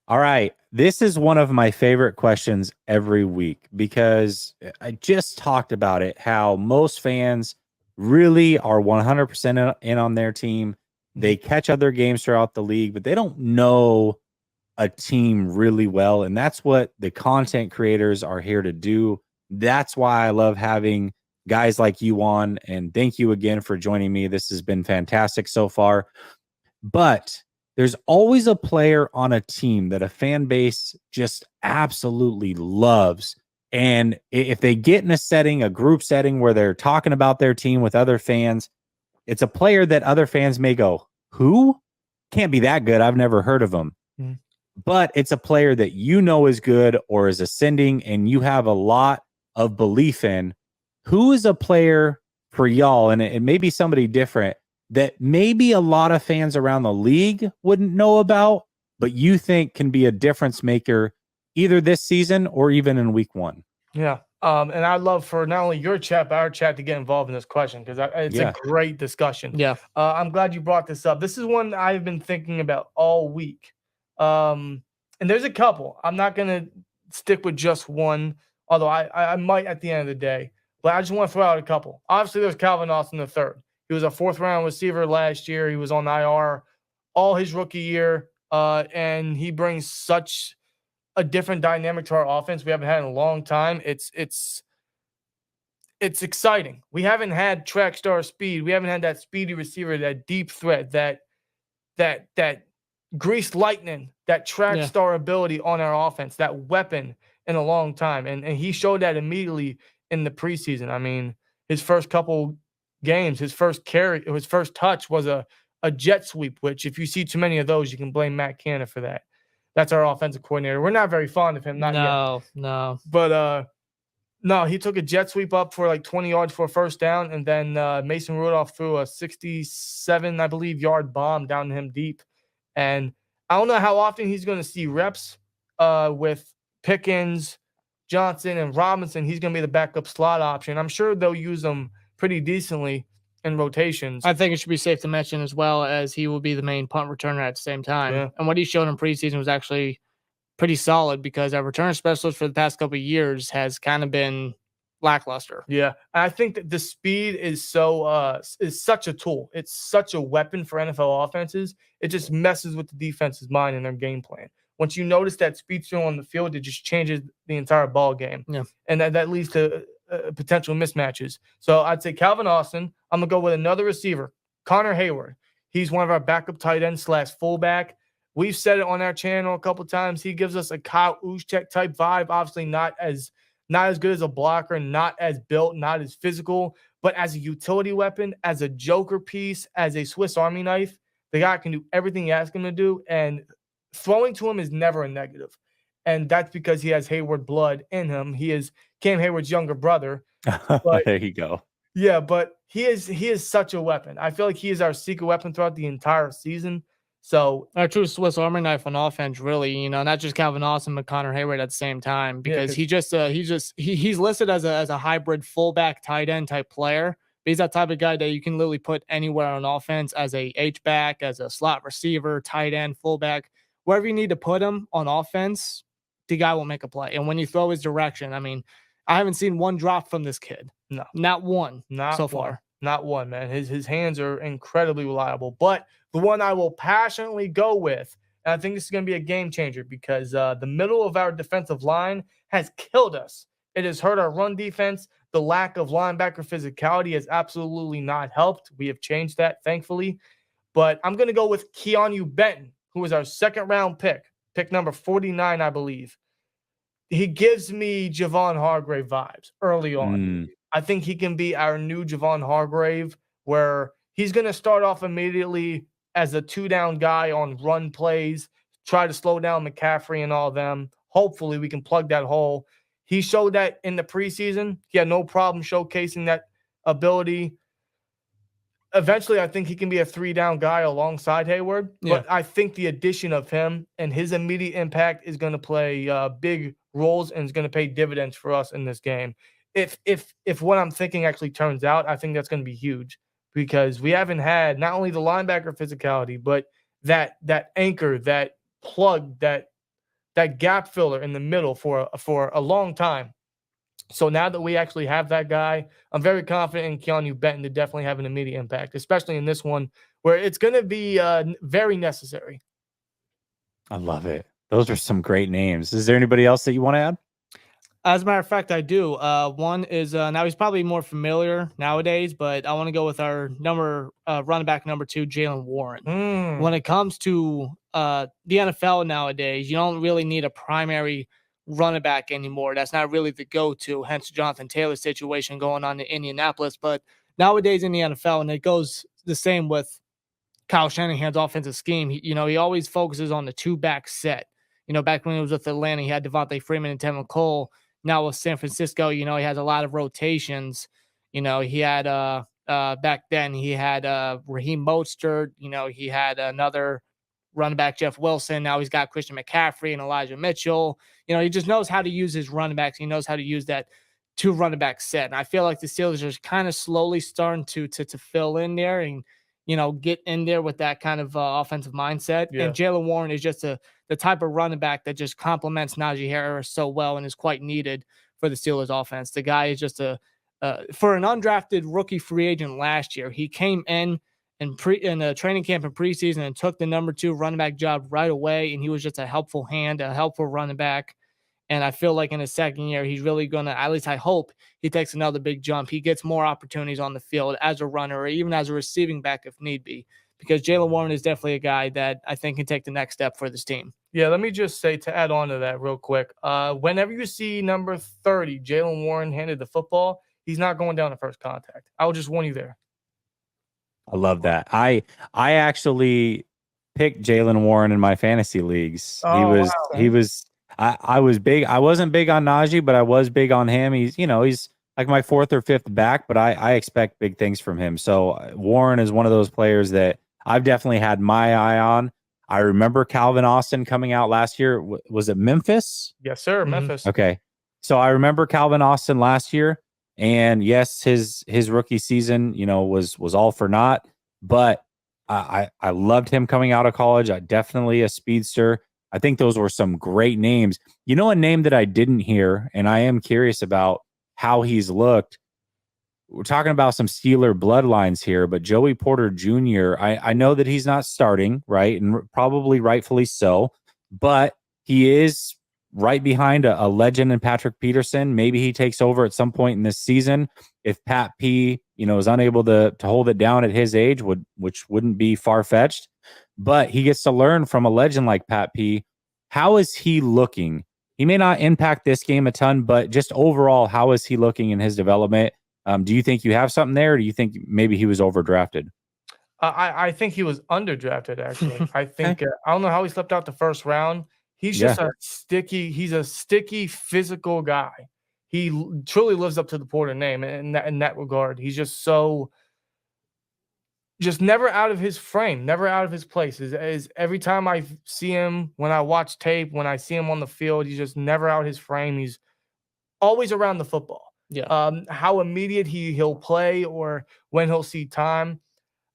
All right. This is one of my favorite questions every week because I just talked about it, how most fans really are 100% in on their team. They catch other games throughout the league, but they don't know a team really well. And that's what the content creators are here to do. That's why I love having guys like you on. And thank you again for joining me. This has been fantastic so far. But there's always a player on a team that a fan base just absolutely loves. And if they get in a setting, a group setting where they're talking about their team with other fans, it's a player that other fans may go, who? Can't be that good. I've never heard of him. Mhm. But it's a player that you know is good or is ascending and you have a lot of belief in. Who is a player for y'all? And it may be somebody different that maybe a lot of fans around the league wouldn't know about, but you think can be a difference maker either this season or even in week one? Yeah. And I'd love for not only your chat, but our chat to get involved in this question because it's a great discussion. Yeah. I'm glad you brought this up. This is one I've been thinking about all week. And there's a couple. I'm not going to stick with just one, although I might at the end of the day. But I just want to throw out a couple. Obviously, there's Calvin Austin III. He was a fourth-round receiver last year. He was on IR all his rookie year, and he brings such a different dynamic to our offense we haven't had in a long time. It's exciting. We haven't had track star speed. We haven't had that speedy receiver, that deep threat, that greased lightning, that track star ability on our offense, that weapon in a long time. And he showed that immediately in the preseason. I mean, his first couple games, his first carry, his first touch was a jet sweep, which if you see too many of those, you can blame Matt Canada for that. That's our offensive coordinator. We're not very fond of him. Not yet. No. But no, he took a jet sweep up for like 20 yards for a first down, and then Mason Rudolph threw a 67, I believe, yard bomb down to him deep. And I don't know how often he's going to see reps with Pickens, Johnson, and Robinson. He's going to be the backup slot option. I'm sure they'll use him pretty decently in rotations. I think it should be safe to mention as well as he will be the main punt returner at the same time. Yeah. And what he showed in preseason was actually pretty solid because our return specialist for the past couple of years has kind of been lackluster. Yeah. I think that the speed is such a tool. It's such a weapon for NFL offenses. It just messes with the defense's mind and their game plan. Once you notice that speed still on the field, it just changes the entire ball game. Yeah. And that leads to potential mismatches. So I'd say Calvin Austin. I'm going to go with another receiver, Connor Hayward. He's one of our backup tight ends / fullback. We've said it on our channel a couple times. He gives us a Kyle Juszczyk type vibe. Obviously not as good as a blocker, not as built, not as physical, but as a utility weapon, as a joker piece, as a Swiss Army knife, the guy can do everything you ask him to do. And throwing to him is never a negative. And that's because he has Hayward blood in him. He is Cam Hayward's younger brother. But, there you go. Yeah, but he is such a weapon. I feel like he is our secret weapon throughout the entire season. So our true Swiss Army knife on offense, really, not just Calvin Austin, but Connor Hayward at the same time, because he's listed as a hybrid fullback tight end type player. But he's that type of guy that you can literally put anywhere on offense as a H-back, as a slot receiver, tight end, fullback, wherever you need to put him on offense, the guy will make a play. And when you throw his direction, I mean, I haven't seen one drop from this kid. No, not one. Far. Not one, man. His hands are incredibly reliable. But the one I will passionately go with, and I think this is going to be a game changer because the middle of our defensive line has killed us. It has hurt our run defense. The lack of linebacker physicality has absolutely not helped. We have changed that, thankfully. But I'm going to go with Keanu Benton, who was our second-round pick number 49, I believe. He gives me Javon Hargrave vibes early on. I think he can be our new Javon Hargrave, where he's going to start off immediately as a two-down guy on run plays, try to slow down McCaffrey and all of them. Hopefully, we can plug that hole. He showed that in the preseason. He had no problem showcasing that ability. Eventually, I think he can be a three-down guy alongside Hayward. Yeah. But I think the addition of him and his immediate impact is going to play big roles and is going to pay dividends for us in this game. If what I'm thinking actually turns out, I think that's going to be huge because we haven't had not only the linebacker physicality, but that anchor, that plug, that that gap filler in the middle for a long time. So now that we actually have that guy, I'm very confident in Keanu Benton to definitely have an immediate impact, especially in this one where it's going to be very necessary. I love it. Those are some great names. Is there anybody else that you want to add? As a matter of fact, I do. One is now he's probably more familiar nowadays, but I want to go with our running back number 2, Jalen Warren. When it comes to the NFL nowadays, you don't really need a primary running back anymore. That's not really the go-to. Hence, Jonathan Taylor's situation going on in Indianapolis. But nowadays in the NFL, and it goes the same with Kyle Shanahan's offensive scheme. He always focuses on the 2-back set. Back when he was with Atlanta, he had Devontae Freeman and Tevin Cole. Now with San Francisco, he has a lot of rotations. He had back then he had Raheem Mostert. He had another running back, Jeff Wilson. Now he's got Christian McCaffrey and Elijah Mitchell. He just knows how to use his running backs. He knows how to use that 2 running back set. And I feel like the Steelers are kind of slowly starting to fill in there and get in there with that kind of offensive mindset. Yeah. And Jalen Warren is just the type of running back that just complements Najee Harris so well and is quite needed for the Steelers offense. The guy is just for an undrafted rookie free agent last year, he came in a training camp and preseason and took the number 2 running back job right away. And he was just a helpful hand, a helpful running back. And I feel like in his second year, he's really going to, at least I hope, he takes another big jump. He gets more opportunities on the field as a runner or even as a receiving back if need be, because Jalen Warren is definitely a guy that I think can take the next step for this team. Yeah, let me just say, to add on to that real quick, whenever you see number 30, Jalen Warren, handed the football, he's not going down to first contact. I will just warn you there. I love that. I actually picked Jalen Warren in my fantasy leagues. Oh, he was I was big. I wasn't big on Najee, but I was big on him. He's like my 4th or 5th back, but I expect big things from him. So Warren is one of those players that I've definitely had my eye on. I remember Calvin Austin coming out last year. Was it Memphis? Yes, sir. Mm-hmm. Memphis. Okay. So I remember Calvin Austin last year, and yes, his rookie season, was all for naught, but I loved him coming out of college. Definitely a speedster. I think those were some great names. A name that I didn't hear, and I am curious about how he's looked. We're talking about some Steeler bloodlines here, but Joey Porter Jr., I know that he's not starting, right? And probably rightfully so, but he is right behind a legend in Patrick Peterson. Maybe he takes over at some point in this season. If Pat P, is unable to hold it down at his age, which wouldn't be far-fetched, but he gets to learn from a legend like Pat P. How is he looking? He may not impact this game a ton, but just overall, how is he looking in his development? Do you think you have something there, or do you think maybe he was overdrafted? I think he was underdrafted, actually. I think I don't know how he slept out the first round. He's just he's a sticky physical guy. He truly lives up to the Porter name in that regard. He's just never out of his frame, never out of his place. Is every time I see him, when I watch tape, when I see him on the field, he's just never out his frame. He's always around the football. Yeah. How immediate he'll play or when he'll see time,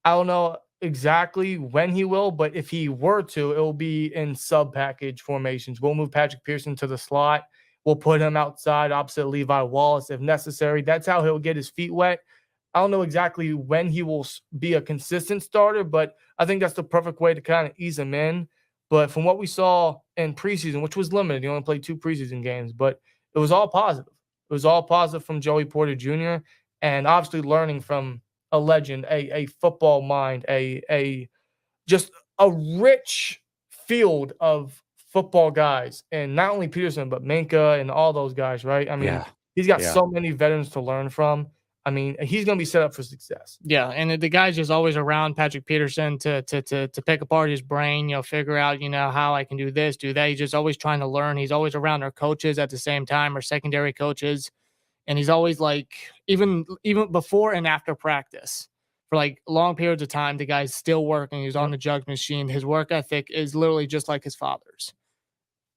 I don't know exactly when he will, but if he were to, it will be in sub-package formations. We'll move Patrick Pearson to the slot. We'll put him outside opposite Levi Wallace if necessary. That's how he'll get his feet wet. I don't know exactly when he will be a consistent starter, but I think that's the perfect way to kind of ease him in. But from what we saw in preseason, which was limited, he only played 2 preseason games, but it was all positive. It was all positive from Joey Porter Jr. and obviously learning from a legend, a football mind, just a rich field of football guys, and not only Peterson but Minka and all those guys, right? I mean, he's got so many veterans to learn from. I mean, he's going to be set up for success. Yeah, and the guy's just always around Patrick Peterson to pick apart his brain, figure out, how I can do this, do that. He's just always trying to learn. He's always around our coaches at the same time, our secondary coaches. And he's always like, even before and after practice, for like long periods of time, the guy's still working. He's on the jug machine. His work ethic is literally just like his father's.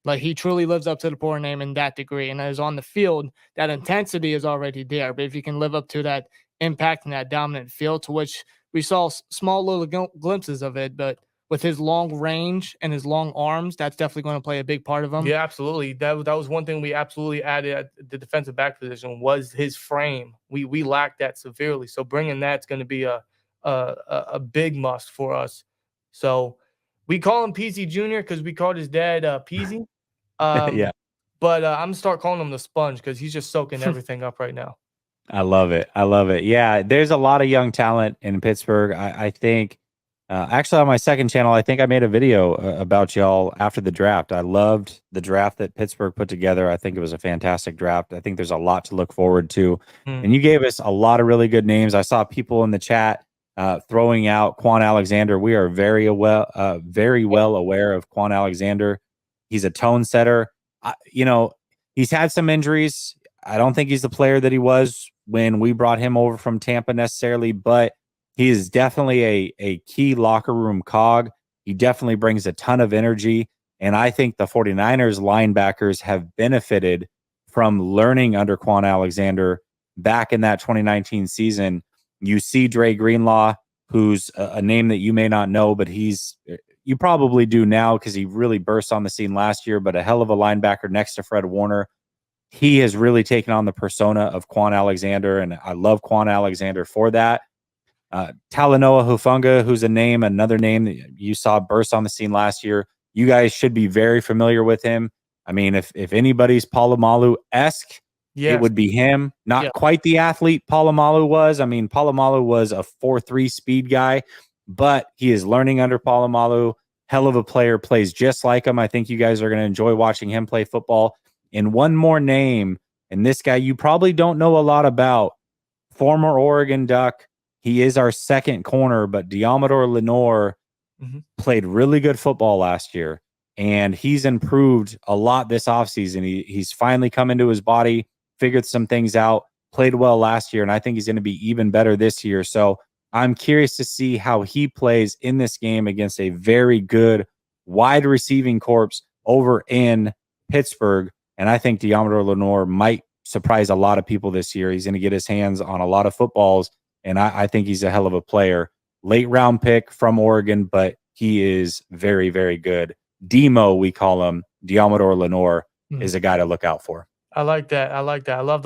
Like, he truly lives up to the Porter name in that degree. And as on the field, that intensity is already there. But if you can live up to that impact and that dominant feel, to which we saw small little glimpses of it, but with his long range and his long arms, that's definitely going to play a big part of him. Yeah, absolutely. That was one thing we absolutely added at the defensive back position was his frame. We lacked that severely. So bringing that's going to be a big must for us. So we call him Peasy Jr. because we called his dad Peasy. Yeah. But I'm gonna start calling him the Sponge because he's just soaking everything up right now. I love it. I love it. Yeah, there's a lot of young talent in Pittsburgh. I think, actually, on my second channel, I think I made a video about y'all after the draft. I loved the draft that Pittsburgh put together. I think it was a fantastic draft. I think there's a lot to look forward to. And you gave us a lot of really good names. I saw people in the chat throwing out Quan Alexander. We are very well aware of Quan Alexander. He's a tone setter. He's had some injuries. I don't think he's the player that he was when we brought him over from Tampa necessarily, but he is definitely a key locker room cog. He definitely brings a ton of energy. And I think the 49ers linebackers have benefited from learning under Quan Alexander back in that 2019 season. You see Dre Greenlaw, who's a name that you may not know, but you probably do now because he really burst on the scene last year, but a hell of a linebacker next to Fred Warner. He has really taken on the persona of Quan Alexander, and I love Quan Alexander for that. Talanoa Hufanga, who's another name that you saw burst on the scene last year. You guys should be very familiar with him. I mean, if anybody's Polamalu-esque, it would be him. Not quite the athlete Polamalu was. I mean, Polamalu was a 4.3 speed guy, but he is learning under Polamalu. Hell of a player, plays just like him. I think you guys are going to enjoy watching him play football. And one more name, and this guy you probably don't know a lot about, former Oregon Duck. He is our second corner, but Diamador Lenore played really good football last year, and he's improved a lot this offseason. He's finally come into his body, figured some things out, played well last year, and I think he's going to be even better this year. So I'm curious to see how he plays in this game against a very good wide receiving corps over in Pittsburgh. And I think Diamador Lenore might surprise a lot of people this year. He's going to get his hands on a lot of footballs, and I think he's a hell of a player. Late round pick from Oregon, but he is very, very good. Demo, we call him. Diamador Lenore is a guy to look out for. I like that. I love the